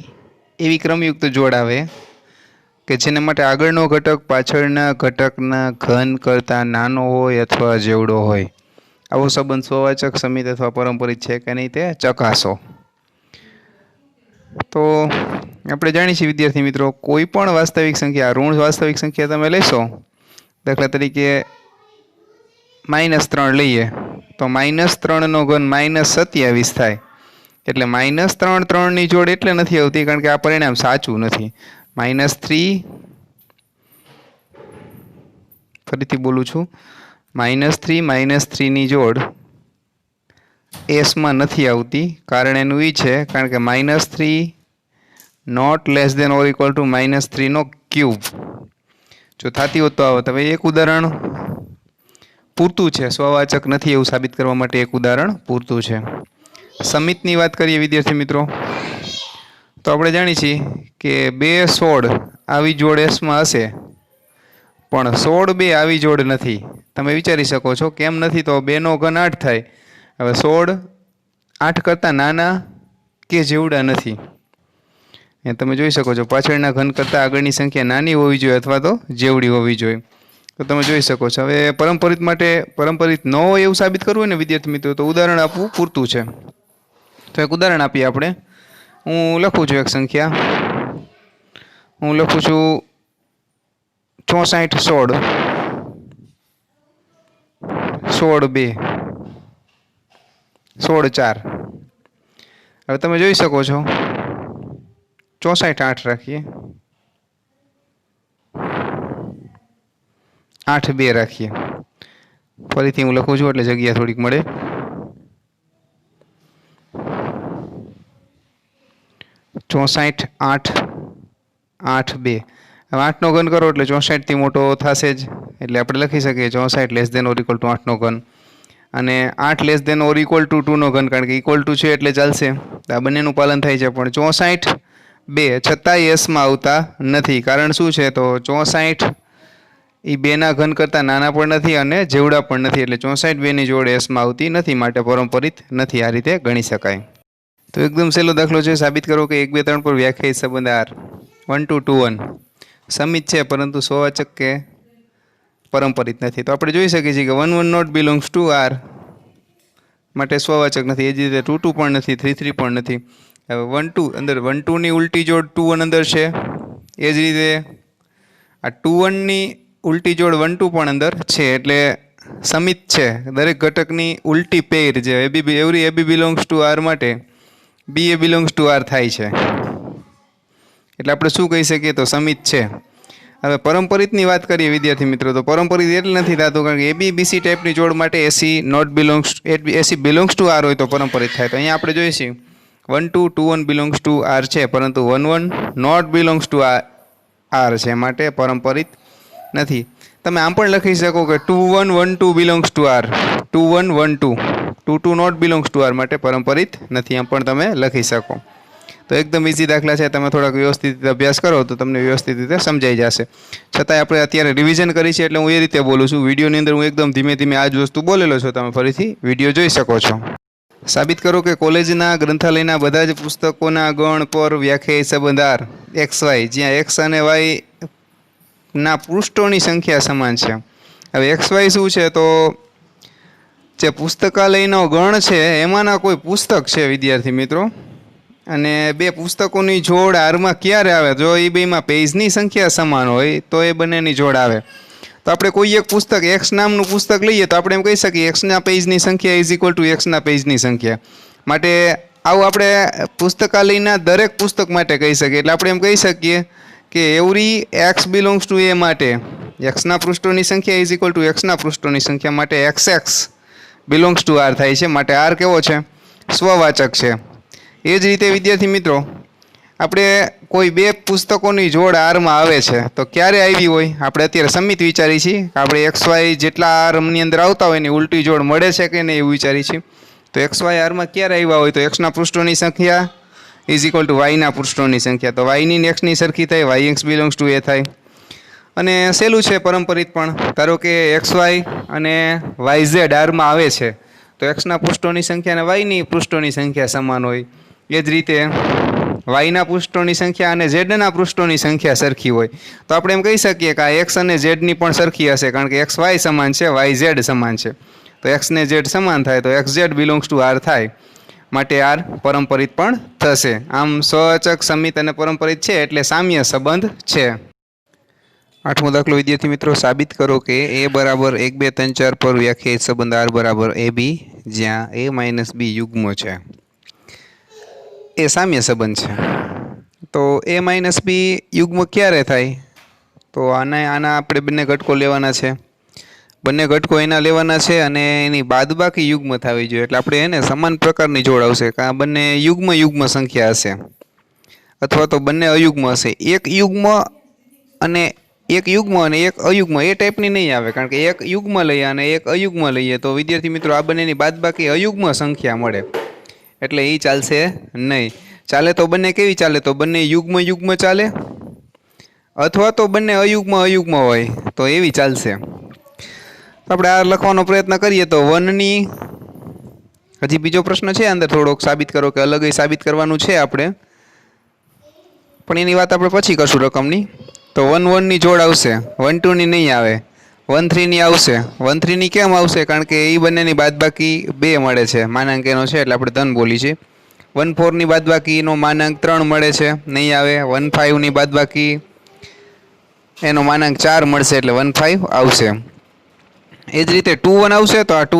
એવી ક્રમયુક્ત જોડ આવે કે જેના માટે આગળનો ઘટક પાછળના ઘટકના ઘન કરતાં નાનો હોય અથવા જેવડો હોય આવો સંબંધ સ્વવાચક સમિત અથવા પરંપરિત છે કે નહીં તે ચકાસો તો આપણે જાણીએ છીએ વિદ્યાર્થી મિત્રો કોઈ પણ વાસ્તવિક સંખ્યા ઋણ વાસ્તવિક સંખ્યા તમે લેશો દાખલા તરીકે -3 લઈએ તો -3 નો ઘન -27 થાય એટલે -3 3 ની જોડ એટલે નથી આવતી કારણ કે આ પરિણામ સાચું નથી -3 ફરીથી બોલું છું, -3 ની જોડ એસમાં નથી આવતી. કારણ એનું એ છે કારણ કે -3 not less than or equal to -3 નો ક્યુબ જો થતી હોત તો આવે. હવે એક ઉદાહરણ પૂરતું છે, સ્વવાચક નથી એવું સાબિત કરવા માટે એક ઉદાહરણ પૂરતું છે. સમિતની વાત કરીએ વિદ્યાર્થી મિત્રો, તો આપણે જાણીએ છીએ કે 2 16 આવી જોડ એસમાં હશે, પણ 16 2 આવી જોડ નથી. તમે વિચારી શકો છો કેમ નથી, તો 2 નો ઘન 8 થાય. હવે 16 8 કરતાં નાના કે જેવડા નથી. એ તમે જોઈ શકો છો પાછળના ઘન કરતાં આગળની સંખ્યા નાની હોવી જોઈએ અથવા તો જેવડી હોવી જોઈએ. તો તમે જોઈ શકો છો. હવે પરંપરિત માટે પરંપરિત ન હોય એવું સાબિત કરવું હોય ને વિદ્યાર્થી મિત્રો, તો ઉદાહરણ આપવું પૂરતું છે. તો એક ઉદાહરણ આપીએ આપણે. હું લખું છું એક સંખ્યા, હું લખું છું 64 16 2 16 4. હવે તમે જોઈ શકો છો 64 8 રાખીએ, 8 2 રાખીએ. ફરીથી હું લખું છું એટલે જગ્યા થોડીક મળે. 64 8 8 2. હવે 8 નો ઘન કરો એટલે 64 થી મોટો થશે જ, એટલે આપણે લખી શકીએ 64 less than or equal to 8 નો ઘન, અને 8 less than or equal to 2 નો ઘન, કારણ કે ઇક્વલ ટુ છે એટલે ચાલશે. આ બંનેનું પાલન થાય છે. પણ 64 2 છતાંય એસમાં આવતા નથી. કારણ શું છે, તો 64 એ 2 ના ઘન કરતાં નાના પણ નથી અને જેવડા પણ નથી, એટલે 64 2 ની જોડ એસમાં આવતી નથી, માટે પરંપરિત નથી. આ રીતે ગણી શકાય. તો એકદમ સહેલો દાખલો છે. સાબિત કરો કે 1 2 3 પર વ્યાખ્યાયિત સંબંધ R 1 2 2 1 સમિત છે પરંતુ સ્વવાચક કે પરંપરિત નથી. તો આપણે જોઈ શકીએ છીએ કે 1 1 નોટ બિલોંગ્સ ટુ R માટે સ્વવાચક નથી. એ જ રીતે 2 2 પણ નથી, 3 3 પણ નથી. હવે 1 2 અંદર 1 2 ની ઉલટી જોડ 2 1 અંદર છે. એ જ રીતે આ 2 1 ની ઉલટી જોડ 1 2 પણ અંદર છે, એટલે સમિત છે. દરેક ઘટકની ઉલટી પેર જે every AB belongs to R માટે BA બિલોંગ્સ ટુ R થાય છે. એટલે આપણે શું કહી શકીએ, તો સમિત છે. હવે પરંપરિતની વાત કરીએ વિદ્યાર્થી મિત્રો, તો પરંપરિત એટલે નથી થતું કારણ કે AB BC ટાઈપની જોડ માટે AC not belongs AC belongs to R હોય તો પરંપરિત થાય. તો અહીંયા આપણે જોઈએ છીએ 1 2 2 1 બિલોંગ્સ ટુ R છે, પરંતુ 1 1 નોટ બિલોંગ્સ ટુ R છે, માટે પરંપરિત નથી. તમે આમ પણ લખી શકો કે 2 1 1 2 belongs to R, 2 1 1 2 2 2 not belongs to R માટે પરંપરિત નથી, આમ પણ તમે લખી શકો. તો એકદમ ઇઝી દાખલા છે. તમે થોડાક વ્યવસ્થિત રીતે અભ્યાસ કરો તો તમને વ્યવસ્થિત રીતે સમજાઈ જશે. છતાંય આપણે અત્યારે રિવિઝન કરી છે એટલે હું એ રીતે બોલું છું. વિડીયોની અંદર હું એકદમ ધીમે ધીમે આ જ વસ્તુ બોલેલો છું. તમે ફરીથી વિડીયો જોઈ શકો છો. સાબિત કરો કે કોલેજના ગ્રંથાલયના બધા જ પુસ્તકોના ગણ પર વ્યાખ્યાયિત સંબંધ R XY, જ્યાં X અને Y ના પૃષ્ઠોની સંખ્યા સમાન છે. હવે XY શું છે, તો જે પુસ્તકાલયનો ગણ છે એમાંના કોઈ પુસ્તક છે વિદ્યાર્થી મિત્રો, અને 2 પુસ્તકોની જોડ આરમાં ક્યારે આવે, જો એ બેમાં પેજની સંખ્યા સમાન હોય તો એ બંનેની જોડ આવે. તો આપણે કોઈ એક પુસ્તક X નામનું પુસ્તક લઈએ તો આપણે એમ કહી શકીએ Xના પેજની સંખ્યા ઇઝ ઇક્વલ ટુ Xના પેજની સંખ્યા. માટે આવું આપણે પુસ્તકાલયના દરેક પુસ્તક માટે કહી શકીએ. એટલે આપણે એમ કહી શકીએ કે every X belongs two A માટે Xના પૃષ્ઠોની સંખ્યા ઇઝ ઇક્વલ ટુ Xના પૃષ્ઠોની સંખ્યા માટે XX બિલોંગ્સ ટુ R થાય છે. માટે R કેવો છે, સ્વવાચક છે. એ જ રીતે વિદ્યાર્થી મિત્રો, આપણે કોઈ 2 પુસ્તકોની જોડ આરમાં આવે છે તો ક્યારે આવી હોય, આપણે અત્યારે સમિત વિચારી છીએ કે આપણે XY જેટલા આરની અંદર આવતા હોય એની ઉલટી જોડ મળે છે કે નહીં એવું વિચારી છીએ. તો XY આરમાં ક્યારે આવ્યા હોય, તો Xના પૃષ્ઠોની સંખ્યા ઇઝ ઇક્વલ ટુ Yના પૃષ્ઠોની સંખ્યા. તો Yની ને Xની સરખી થાય, YX બિલોંગ્સ ટુ A થાય. અને સહેલું છે પરંપરિત પણ. ધારો કે XY અને YZ આરમાં આવે છે તો Xના પૃષ્ઠોની સંખ્યા અને Yની પૃષ્ઠોની સંખ્યા સમાન હોય. એ જ રીતે Yના પૃષ્ઠોની સંખ્યા અને Zના પૃષ્ઠોની સંખ્યા સરખી હોય તો આપણે એમ કહી શકીએ કે આ X અને Zની પણ સરખી હશે, કારણ કે XY સમાન છે, YZ સમાન છે. તો X ને Z સમાન થાય તો XZ બિલોંગ્સ ટુ R થાય, માટે R પરંપરિત પણ થશે. આમ સ્વવાચક, સમિત અને પરંપરિત છે એટલે સામ્ય સંબંધ છે. 8મો દાખલો વિદ્યાર્થી મિત્રો, સાબિત કરો કે A બરાબર 1 2 3 4 પર વ્યાખ્યાયિત સંબંધ R બરાબર AB, જ્યાં A - B યુગ્મ છે. એ સામ્ય સંબંધ છે. તો A - B યુગ્મ ક્યારે થાય, તો આના આપણે બંને ઘટકો લેવાના છે. બંને ઘટકો એના લેવાના છે અને એની બાદબાકી યુગ્મ થવી જોઈએ, એટલે આપણે એને સમાન પ્રકારની જોડ આવશે. કાં બંને યુગ્મ સંખ્યા હશે અથવા તો બંને અયુગ્મ હશે. એક યુગ્મ અને એક અયુગ્મ એ ટાઈપની નહીં આવે, કારણ કે એક યુગ્મ લઈએ અને એક અયુગ્મ લઈએ તો વિદ્યાર્થી મિત્રો આ બંનેની બાદબાકી અયુગ્મ સંખ્યા મળે, એટલે એ ચાલશે નહીં. ચાલે તો બંને કેવી ચાલે? તો બંને યુગ્મ ચાલે, અથવા તો બંને અયુગ્મ હોય તો એવી ચાલશે. આપણે આ લખવાનો પ્રયત્ન કરીએ તો 1ની હજી બીજો પ્રશ્ન છે અંદર, થોડોક સાબિત કરો કે અલગ સાબિત કરવાનું છે આપણે, પણ એની વાત આપણે પછી કરશું રકમની. તો 1 ની જોડ આવશે, 1 2 ની નહીં આવે, 1 3 ની આવશે. 1 3 ની કેમ આવશે? કારણ કે એ બંનેની બાદબાકી 2 મળે છે, માનાંક એનો છે એટલે આપણે ધન બોલી છે. 1 4 ની બાદબાકીનો માનાંક 3 મળે છે, નહીં આવે. 1 5 ની બાદબાકી એનો માનાંક 4 મળશે એટલે 1 5 આવશે. એ જ રીતે 2 1 આવશે તો આ 2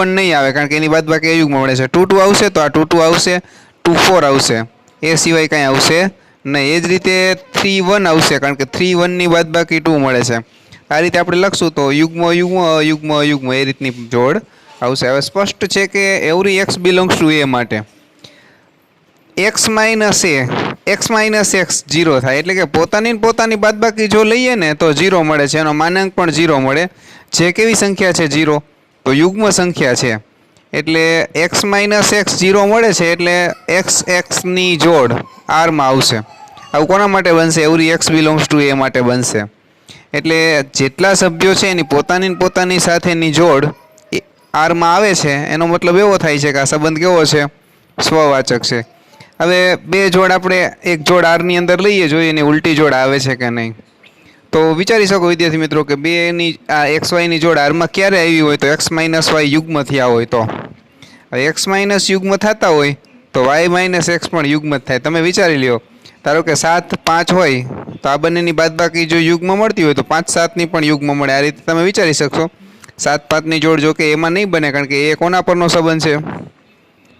1 નહીં આવે, કારણ કે એની બાદબાકી અયુગ્મ મળે છે. 2 2 આવશે તો આ 2 2 આવશે, 2 4 આવશે, એ સિવાય કાંઈ આવશે નહીં. એ જ રીતે 3 1 આવશે, કારણ કે 3 1 ની બાદબાકી 2 મળે છે. આ રીતે આપણે લખશું તો યુગ્મ એ રીતની જોડ આવશે. હવે સ્પષ્ટ છે કે એવરી એક્સ બિલોંગ્સ ટુ એ માટે x માઇનસ એક્સ 0 થાય, એટલે કે પોતાની બાદબાકી જો લઈએ ને તો 0 મળે છે, એનો માનાંક પણ 0 મળે. જે કેવી સંખ્યા છે 0? તો યુગ્મ સંખ્યા છે, એટલે x માઇનસ એક્સ 0 મળે છે, એટલે x જોડ r માં આવશે. આવું કોના માટે બનશે? એવરી એક્સ બિલોંગ્સ ટુ એ માટે બનશે. એટલે જેટલા સભ્યો છે એની પોતાની સાથેની જોડ r માં આવે છે, એનો મતલબ એવો થાય છે કે આ સંબંધ કેવો છે? સ્વવાચક છે. હવે બે જોડ આપણે એક જોડ r ની અંદર લઈએ, જોઈએ એની ઉલટી જોડ આવે છે કે નહીં. તો વિચારી શકો વિદ્યાર્થી મિત્રો કે બેની આ એક્સ વાયની જોડ આરમાં ક્યારે આવી હોય? તો એક્સ માઇનસ વાય યુગ્મ થયા હોય તો. એક્સ માઇનસ યુગ્મ થતા હોય તો વાય માઇનસ એક્સ પણ યુગ્મ થાય. તમે વિચારી લ્યો, ધારો કે 7 5 હોય તો આ બંનેની બાદબાકી જો યુગ્મ મળતી હોય તો 5 7 ની પણ યુગ્મ મળે. આ રીતે તમે વિચારી શકશો. 7 5 ની જોડ જો કે એમાં નહીં બને, કારણ કે એ કોના પરનો સંબંધ છે?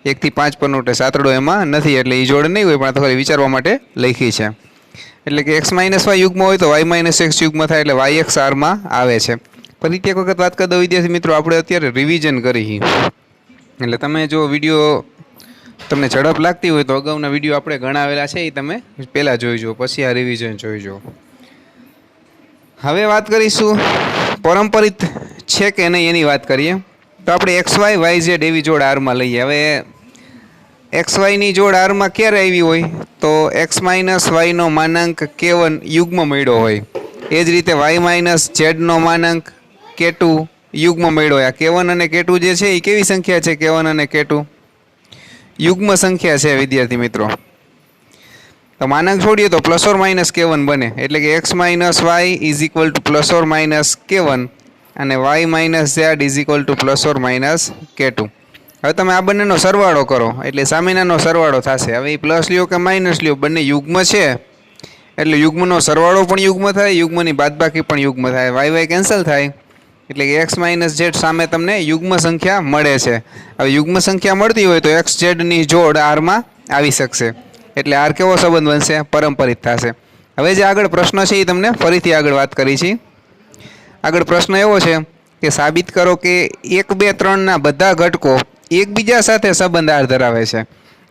1 થી 5 પરનો, એટલે સાતડો એમાં નથી, એટલે એ જોડ નહીં હોય, પણ આ તો ખાલી વિચારવા માટે લખી છે. એટલે કે એક્સ માઇનસ વાય યુગ્મ હોય તો વાય માઇનસ એક્સ યુગ્મ થાય, એટલે વાય એક્સ આરમાં આવે છે. ફરીથી એક વખત વાત કરી દો વિદ્યાર્થી મિત્રો, આપણે અત્યારે રિવિઝન કરી, એટલે તમે જો વિડીયો તમને ઝડપ લાગતી હોય તો અગાઉના વિડીયો આપણે ગણાવેલા છે એ તમે પહેલાં જોઈજો, પછી આ રિવિઝન જોઈજો. હવે વાત કરીશું પરંપરિત છે કે નહીં એની વાત કરીએ. તો આપણે એક્સ વાય વાય ઝેડ એવી જોડ આરમાં લઈએ. હવે એક્સ વાયની જોડ આરમાં ક્યારે આવી હોય? તો એક્સ માઇનસ વાયનો માનાંક K1 યુગ્મ મળ્યો હોય. એ જ રીતે વાય માઇનસ ઝેડનો માનાંક K2 યુગ્મ મળ્યો હોય. આ K1 અને K2 જે છે એ કેવી સંખ્યા છે? K1 અને K2 યુગ્મ સંખ્યા છે વિદ્યાર્થી મિત્રો. તો માનાંક છોડીએ તો પ્લસ ઓર માઇનસ K1 બને, એટલે કે x minus y is equal to plus or minus K1 અને y minus z is equal to plus or minus K2. હવે તમે આ બંનેનો સરવાળો કરો એટલે સામેનાનો સરવાળો થશે. હવે એ પ્લસ લ્યો કે માઇનસ લ્યો, બંને યુગ્મ છે એટલે યુગ્મનો સરવાળો પણ યુગ્મ થાય, યુગ્મની બાદબાકી પણ યુગ્મ થાય, વાય વાય કેન્સલ થાય, એટલે કે એક્સ માઇનસ ઝેડ સામે તમને યુગ્મ સંખ્યા મળે છે. હવે યુગ્મ સંખ્યા મળતી હોય તો એક્સ ઝેડની જોડ આરમાં આવી શકશે, એટલે આર કેવો સંબંધ બનશે? પરંપરિત થશે. હવે જે આગળ પ્રશ્ન છે એ તમને ફરીથી આગળ વાત કરી છે. આગળ પ્રશ્ન એવો છે કે સાબિત કરો કે 1 2 3 ના બધા ઘટકો એકબીજા સાથે સંબંધ આર ધરાવે છે.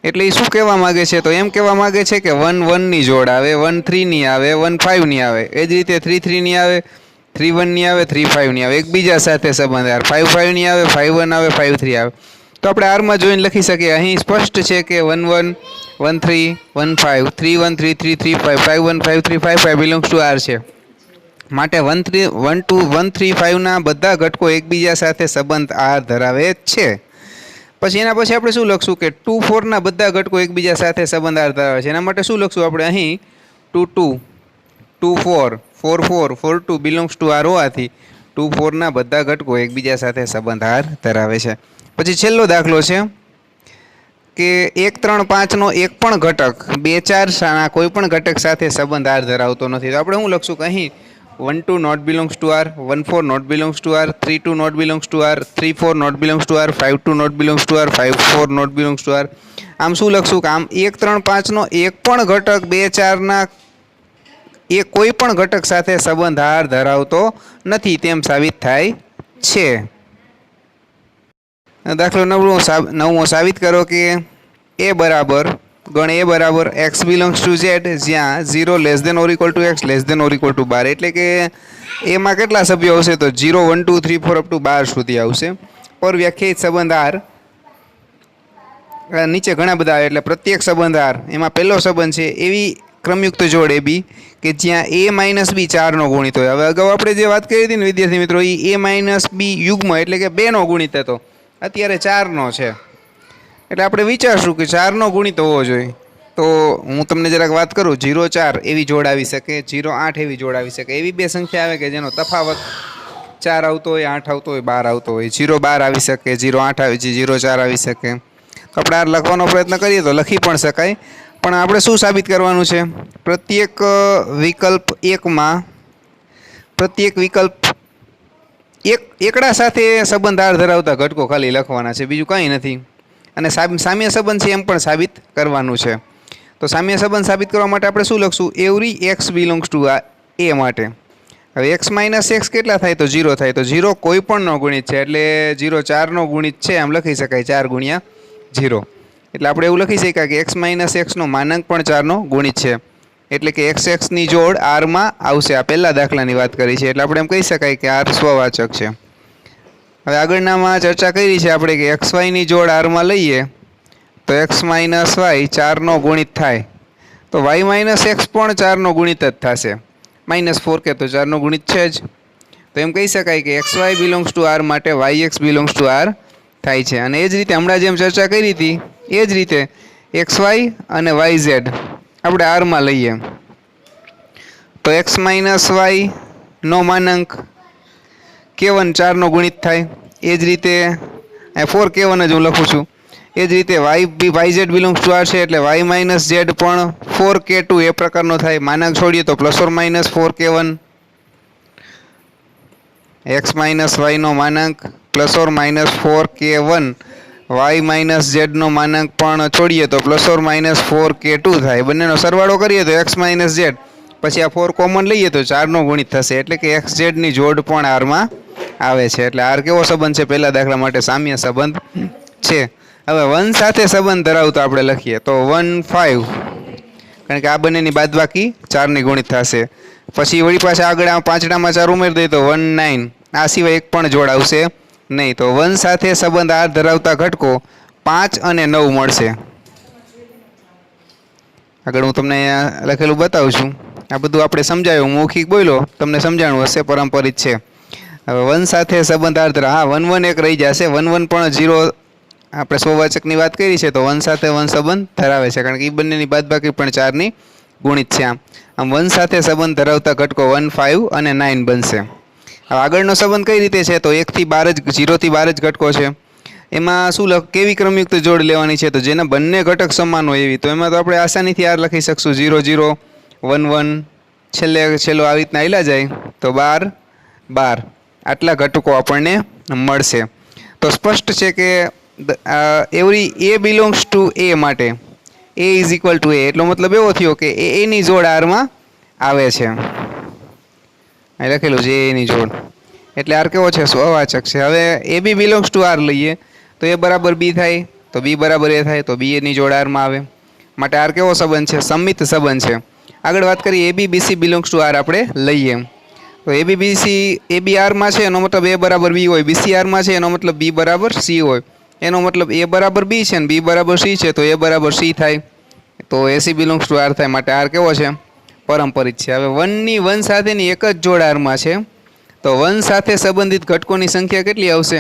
એટલે એ શું કહેવા માગે છે? તો એમ કહેવા માગે છે કે 1 1 ની જોડ આવે, 1 3 ની આવે, 1 5 ની આવે, એ જ રીતે 3 3 ની આવે, 3 1 ની આવે, 3 5 ની આવે, એકબીજા સાથે સંબંધ આર. 5 5 ની આવે, 5 1 આવે, 5 3 આવે. તો આપણે આરમાં જોઈને લખી શકીએ. અહીં સ્પષ્ટ છે કે 1 1 1 3 1 5 3 1 3 3 3 5 5 1 5 3 5 5 બિલોંગ્સ ટુ આર છે. માટે 1 3 1 2 1 3 5 ના બધા ઘટકો એકબીજા સાથે સંબંધ આર ધરાવે છે. પછી એના પછી આપણે શું લખશું કે 2 4 ના બધા ઘટકો એકબીજા સાથે સંબંધ આર ધરાવે છે. એના માટે શું લખશું આપણે? અહીં 2 2 2 4 4 4 4 2 બિલોંગ્સ ટુ આર હોવાથી 2 4 ના બધા ઘટકો એકબીજા સાથે સંબંધ આર ધરાવે છે. પછી છેલ્લો દાખલો છે કે 1 3 5 નો એક પણ ઘટક 2 4 ના કોઈ પણ ઘટક સાથે સંબંધ આર ધરાવતો નથી. તો આપણે શું લખશું કે અહીં 1 2 not belongs to R, 1 4 not belongs to R, 3 2 not belongs to R, 3 4 not belongs to R, 5 2 not belongs to R, 5 4 not belongs to R. આમ શું લખશું કે આમ 1 3 5 નો એક પણ ઘટક 2 4 ના એ કોઈ પણ ઘટક સાથે સંબંધ આર ધરાવતો નથી તેમ સાબિત થાય છે। દાખલો નવમો સાબિત કરો કે એ બરાબર ગણ એ બરાબર x બિલોંગ્સ ટુ z જ્યાં 0 less than or equal to x less than or equal to 12 એટલે કે એમાં કેટલા સભ્યો આવશે તો 0 1 2 3 4 અપ ટુ 12 સુધી આવશે। પર વ્યાખ્યાયિત સંબંધ r નીચે ઘણા બધા આવે એટલે પ્રત્યેક સંબંધ r એમાં પહેલો સંબંધ છે એવી ક્રમયુક્ત જોડ એ બી કે જ્યાં a માઇનસ બી 4નો ગુણિત હોય। હવે અગાઉ આપણે જે વાત કરી હતી ને વિદ્યાર્થી મિત્રો એ a માઇનસ બી યુગ્મ એટલે કે 2નો ગુણિત હતો, અત્યારે 4નો છે એટલે આપણે વિચારશું કે 4નો ગુણિત હોવો જોઈએ। તો હું તમને જરાક વાત કરું 0 4 એવી જોડ આવી શકે, 0 8 એવી જોડ આવી શકે, એવી બે સંખ્યા આવે કે જેનો તફાવત 4 આવતો હોય, 8 આવતો હોય, 12 આવતો હોય, 0 12 આવી શકે, 0 8 આવી જાય, 0 4 આવી શકે। તો આપણે આ લખવાનો પ્રયત્ન કરીએ તો લખી પણ શકાય, પણ આપણે શું સાબિત કરવાનું છે? પ્રત્યેક વિકલ્પ એકમાં પ્રત્યેક વિકલ્પ એકડા સાથે સંબંધ આર ધરાવતા ઘટકો ખાલી લખવાના છે, બીજું કંઈ નથી। અને સામ્ય સંબંધ છે એમ પણ સાબિત કરવાનું છે। તો સામ્ય સંબંધ સાબિત કરવા માટે આપણે શું લખશું? એવરી એક્સ બિલોંગ્સ ટુ એ માટે હવે એક્સ માઇનસ એક્સ કેટલા થાય તો 0 થાય, તો 0 કોઈ પણનો ગુણિત છે એટલે 0 4નો ગુણિત છે આમ લખી શકાય 4 ગુણ્યા 0। એટલે આપણે એવું લખી શકાય કે એક્સ માઇનસ એક્સનો માનાંક પણ 4નો ગુણિત છે એટલે કે એક્સ એક્સની જોડ આરમાં આવશે। આ પહેલા દાખલાની વાત કરી છે એટલે આપણે એમ કહી શકાય કે આર સ્વવાચક છે। હવે આગળનામાં ચર્ચા કરી છે આપણે કે એક્સ વાયની જોડ આરમાં લઈએ તો એક્સ માઇનસ વાય 4નો ગુણિત થાય તો વાય માઇનસ એક્સ પણ 4નો ગુણિત જ થશે, -4 કે તો 4નો ગુણિત છે જ। તો એમ કહી શકાય કે x Y belongs to R માટે Y x belongs to R થાય છે। અને એ જ રીતે હમણાં જેમ ચર્ચા કરી હતી એ જ રીતે એક્સ વાય અને વાય ઝેડ આપણે આરમાં લઈએ તો એક્સ માઇનસ વાયનો માનાંક k1 4નો ગુણિત થાય। એ જ રીતે 4k1 જ હું લખું છું। એ જ રીતે y z belongs to R છે એટલે વાય માઇનસ ઝેડ પણ 4k2 એ પ્રકારનો થાય। માનાંક છોડીએ તો plus or minus 4k1 X minus વાયનો માનાંક plus or minus 4k1 Y minus ઝેડનો માનાંક પણ છોડીએ તો પ્લસ ઓર માઇનસ 4k2 થાય। બંનેનો સરવાળો કરીએ તો એક્સ માઇનસ ઝેડ પછી આ 4 કોમન લઈએ તો 4નો ગુણિત થશે એટલે કે એક્સ ઝેડની જોડ પણ આરમાં આવે છે। એટલે આર કેવો સંબંધ છે? પહેલા દાખલા માટે સામ્ય સંબંધ છે। હવે 1 સાથે સંબંધ ધરાવતો આપણે લખીએ તો 1 5 કારણ કે આ બંનેની બાદબાકી 4ની ગુણિત થશે। પછી વળી પાછા આગળ 5ડામાં 4 ઉમેરી દઈએ તો 1 9 આ સિવાય એક પણ જોડ આવશે નહીં। તો 1 સાથે સંબંધ આર ધરાવતા ઘટકો 5 અને 9 મળશે। આગળ હું તમને લખેલું બતાવું છું। આ બધું આપણે સમજાયું, મૌખિક બોલ્યો તમને સમજાણું હશે, પરંપરિત છે। હવે 1 સાથે સંબંધ આર ધરાવ 1 1 એક રહી જશે, 1 1 પણ 0 આપણે સ્વવાચકની વાત કરી છે તો 1 સાથે 1 સંબંધ ધરાવે છે કારણ કે એ બંનેની બાદબાકી પણ 4ની ગુણિત છે। આમ 1 સાથે સંબંધ ધરાવતા ઘટકો 1 5 અને 9 બનશે। હવે આગળનો સંબંધ કઈ રીતે છે તો 1 થી 12 જ 0 થી 12 જ ઘટકો છે। એમાં શું કેવી ક્રમયુક્ત જોડ લેવાની છે તો જેના બંને ઘટક સમાન હોય એવી, તો એમાં તો આપણે આસાનીથી આર લખી શકશું 0 0 1 1 છેલ્લો આવી રીતના આયલા જાય તો 12 12 આટલા ઘટકો આપણને મળશે। તો સ્પષ્ટ છે કે એવરી એ બિલોંગ્સ ટુ એ માટે એ ઇઝ ઇક્વલ ટુ એ એટલો મતલબ એવો થયો કે એની જોડ આરમાં આવે છે। અહીં લખેલું છે એની જોડ એટલે આર કેવો છે? સ્વવાચક છે। હવે એ બી બિલોંગ્સ ટુ આર લઈએ તો એ બરાબર બી થાય તો બી બરાબર એ થાય તો બી એની જોડ આરમાં આવે માટે આર કેવો સંબંધ છે? સમિત સંબંધ છે। આગળ વાત કરીએ A B BC belongs to R આપણે લઈએ તો એ બી બીસી એ બી આરમાં છે એનો મતલબ એ બરાબર બી હોય, બીસી આરમાં છે એનો મતલબ બી બરાબર સી હોય, એનો મતલબ એ બરાબર બી છે ને બી બરાબર સી છે તો એ બરાબર સી થાય તો એસી બિલોંગ્સ ટુ આર થાય માટે આર કેવો છે? પરંપરિત છે। હવે 1 ની 1 સાથેની એક જ જોડ આરમાં છે તો 1 સાથે સંબંધિત ઘટકોની સંખ્યા કેટલી આવશે?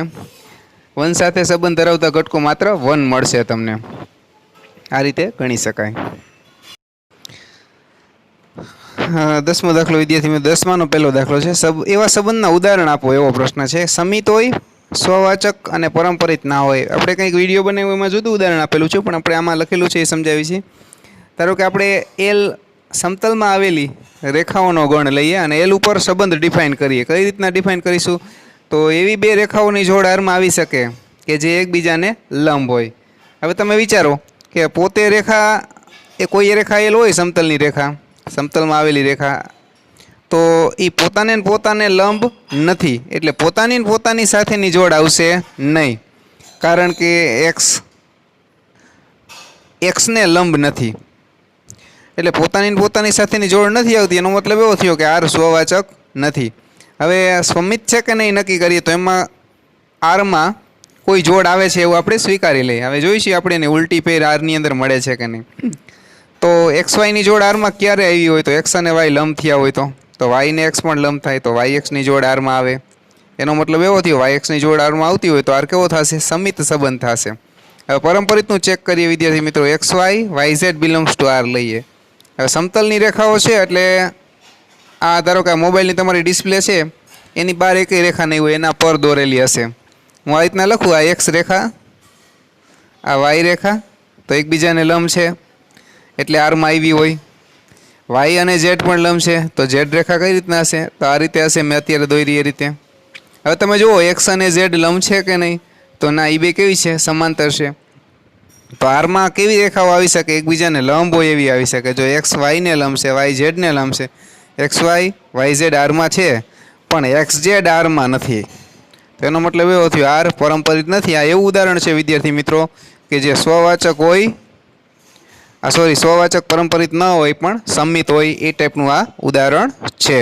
1 સાથે સંબંધ ધરાવતા ઘટકો માત્ર 1 મળશે તમને। આ રીતે ગણી શકાય। 10મો દાખલો વિદ્યાર્થી મિત્રો 10માનો પહેલો દાખલો છે એવા સંબંધના ઉદાહરણ આપો એવો પ્રશ્ન છે। સમિત હોય, સ્વવાચક અને પરંપરિત ના હોય। આપણે કંઈક વિડીયો બનાવ્યો એમાં જુદું ઉદાહરણ આપેલું છે પણ આપણે આમાં લખેલું છે એ સમજાવી છે। ધારો કે આપણે એલ સમતલમાં આવેલી રેખાઓનો ગણ લઈએ અને એલ ઉપર સંબંધ ડિફાઇન કરીએ। કઈ રીતના ડિફાઇન કરીશું તો એવી બે રેખાઓની જોડ આરમાં આવી શકે કે જે એકબીજાને લંબ હોય। હવે તમે વિચારો કે પોતે રેખા એ કોઈ રેખા એલ હોય સમતલની રેખા, સમતલમાં આવેલી રેખા તો એ પોતાને ને પોતાને લંબ નથી, એટલે પોતાની ને પોતાની સાથેની જોડ આવશે નહીં, કારણ કે એક્સને લંબ નથી. એટલે પોતાની ને પોતાની સાથેની જોડ નથી આવતી, એનો મતલબ એવો થયો કે આર સ્વવાચક નથી. હવે સમિત છે કે નહીં નક્કી કરીએ તો એમાં આરમાં કોઈ જોડ આવે છે એવું આપણે સ્વીકારી લઈએ. હવે જોઈશું આપણે એને ઉલટી ફેર આરની અંદર મળે છે કે નહીં. તો એક્સ વાયની જોડ આરમાં ક્યારે આવી હોય તો એક્સ અને વાય લંબ થયા હોય તો વાય ને એક્સ પણ લંબ થાય તો વાય એક્સની જોડ આરમાં આવે. એનો મતલબ એવો થયો વાય એક્સની જોડ આરમાં આવતી હોય તો આર કેવો થશે? સમિત સંબંધ થશે. હવે પરંપરિતનું ચેક કરીએ વિદ્યાર્થી મિત્રો. X y y z belongs to R લઈએ. હવે સમતલની રેખાઓ છે એટલે આ ધારો કે આ મોબાઈલની તમારી ડિસ્પ્લે છે એની બહાર એકેય રેખા નહીં હોય, એના પર દોરેલી હશે. હું આ રીતના લખું, આ એક્સ રેખા, આ વાય રેખા, તો એકબીજાને લંબ છે એટલે આરમાં આવી હોય. વાય અને ઝેડ પણ લંબ છે તો ઝેડ રેખા કઈ રીતના હશે? તો આ રીતે હશે, મેં અત્યારે દોરી એ રીતે. હવે તમે જુઓ એક્સ અને ઝેડ લંબ છે કે નહીં? તો ના, એ બે કેવી છે? સમાંતર છે. તો આરમાં કેવી રેખાઓ આવી શકે? એકબીજાને લંબ હોય એવી આવી શકે. જો એક્સ વાયને લંબ છે, વાય ઝેડને લંબ છે, એક્સ વાય ઝેડ આરમાં છે પણ એક્સ ઝેડ આરમાં નથી, તો એનો મતલબ એવો થયો આર પરંપરિત નથી. આ એવું ઉદાહરણ છે વિદ્યાર્થી મિત્રો કે જે સ્વવાચક હોય, સ્વવાચક પરંપરિત ન હોય પણ સંમિત હોય, એ ટાઈપનું આ ઉદાહરણ છે.